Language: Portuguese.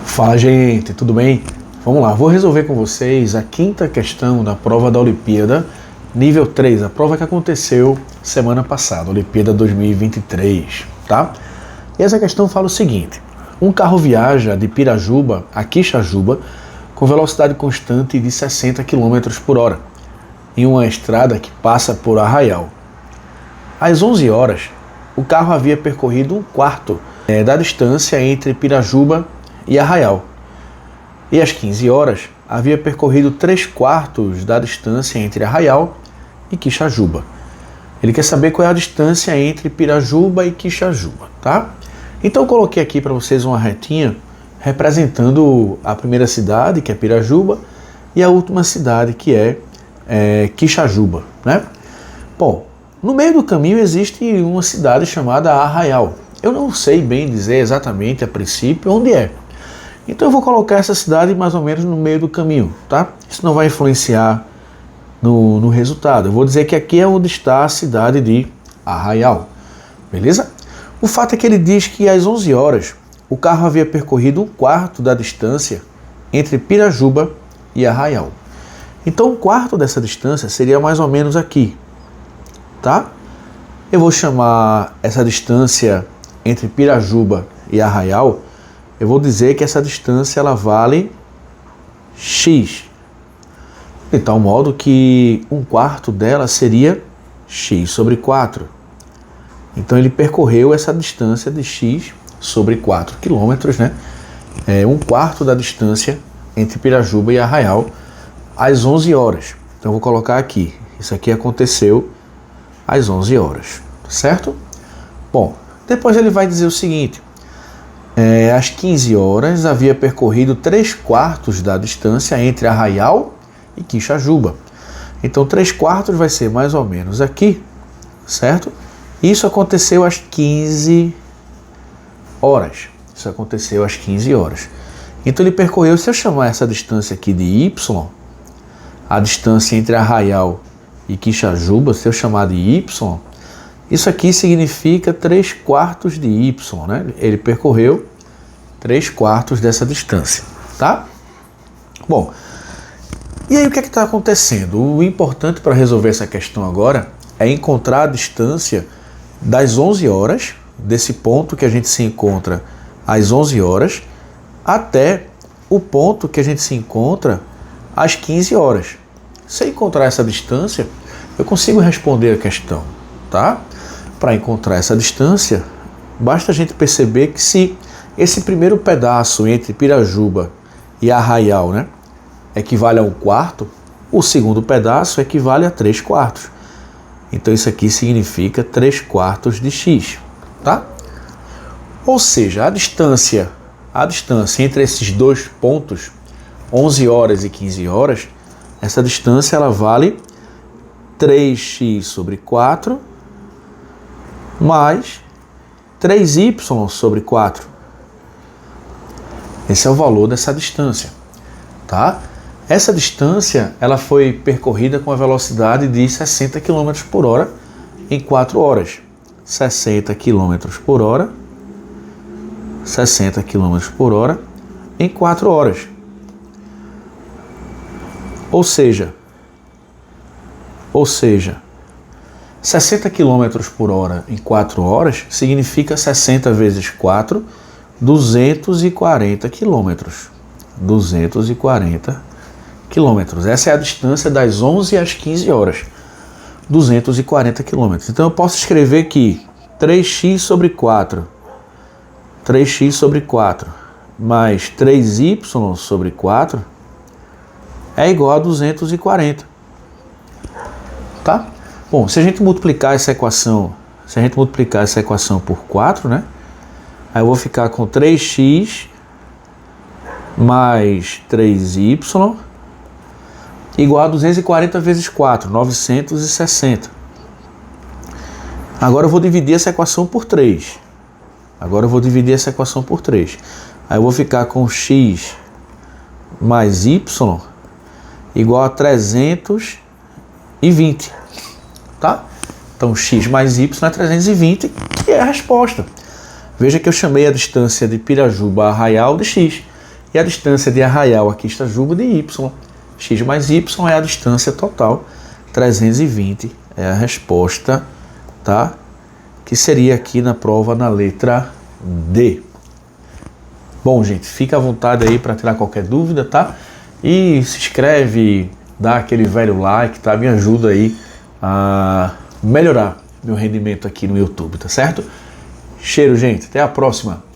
Fala, gente, tudo bem? Vamos lá, vou resolver com vocês a quinta questão da prova da Olimpíada nível 3, a prova que aconteceu semana passada, Olimpíada 2023, tá? E essa questão fala o seguinte: um carro viaja de Pirajuba a Quixajuba com velocidade constante de 60 km por hora, em uma estrada que passa por Arraial. Às 11 horas, o carro havia percorrido um quarto da distância entre Pirajuba e Arraial. E às 15 horas, havia percorrido 3/4 da distância entre Arraial e Quixajuba. Ele quer saber qual é a distância entre Pirajuba e Quixajuba, tá? Então eu coloquei aqui para vocês uma retinha representando a primeira cidade, que é Pirajuba, e a última cidade, que é Quixajuba, né? Bom, no meio do caminho existe uma cidade chamada Arraial. Eu não sei bem dizer exatamente a princípio onde é. Então eu vou colocar essa cidade mais ou menos no meio do caminho, tá? Isso não vai influenciar no resultado. Eu vou dizer que aqui é onde está a cidade de Arraial, beleza? O fato é que ele diz que às 11 horas o carro havia percorrido um quarto da distância entre Pirajuba e Arraial. Então um quarto dessa distância seria mais ou menos aqui, tá? Eu vou chamar essa distância entre Pirajuba e Arraial, eu vou dizer que essa distância ela vale x, de tal modo que um quarto dela seria x sobre 4. Então ele percorreu essa distância de x sobre 4 quilômetros, né? Um quarto da distância entre Pirajuba e Arraial às 11 horas. Então eu vou colocar aqui, isso aqui aconteceu às 11 horas, certo? Bom, depois ele vai dizer o seguinte: às 15 horas havia percorrido 3/4 da distância entre Arraial e Quixajuba. Então 3/4 vai ser mais ou menos aqui, certo? Isso aconteceu às 15 horas. Isso aconteceu às 15 horas. Então ele percorreu, se eu chamar essa distância aqui de y, a distância entre Arraial e Quixajuba, se eu chamar de y, isso aqui significa 3/4 de y, né? Ele percorreu 3/4 dessa distância, tá? Bom, e aí o que é que está acontecendo? O importante para resolver essa questão agora é encontrar a distância das 11 horas, desse ponto que a gente se encontra às 11 horas, até o ponto que a gente se encontra às 15 horas. Se eu encontrar essa distância, eu consigo responder a questão, tá? Para encontrar essa distância, basta a gente perceber que se esse primeiro pedaço entre Pirajuba e Arraial, né, equivale a 1/4, o segundo pedaço equivale a 3/4. Então isso aqui significa 3/4 de x, tá? Ou seja, a distância entre esses dois pontos, 11 horas e 15 horas, essa distância ela vale 3x sobre 4 mais 3y sobre 4. Esse é o valor dessa distância, tá? Essa distância ela foi percorrida com a velocidade de 60 km por hora em 4 horas. 60 km por hora, 60 km por hora em 4 horas. Ou seja, 60 km por hora em 4 horas significa 60 vezes 4, 240 quilômetros. 240 quilômetros. Essa é a distância das 11 às 15 horas. 240 quilômetros. Então eu posso escrever que 3x sobre 4, 3x sobre 4 mais 3y sobre 4 é igual a 240. Tá? Bom, se a gente multiplicar essa equação por 4, né? Aí eu vou ficar com 3x mais 3y igual a 240 vezes 4, 960. Agora eu vou dividir essa equação por 3. Aí eu vou ficar com x mais y igual a 320. Tá? Então x mais y é 320, que é a resposta. Veja que eu chamei a distância de Pirajuba a Arraial de x. E a distância de Arraial a Quistajuba de y. X mais y é a distância total. 320 é a resposta, tá? Que seria aqui na prova na letra D. Bom, gente, fica à vontade aí para tirar qualquer dúvida, tá? E se inscreve, dá aquele velho like, tá? Me ajuda aí a melhorar meu rendimento aqui no YouTube, tá certo? Cheiro, gente. Até a próxima.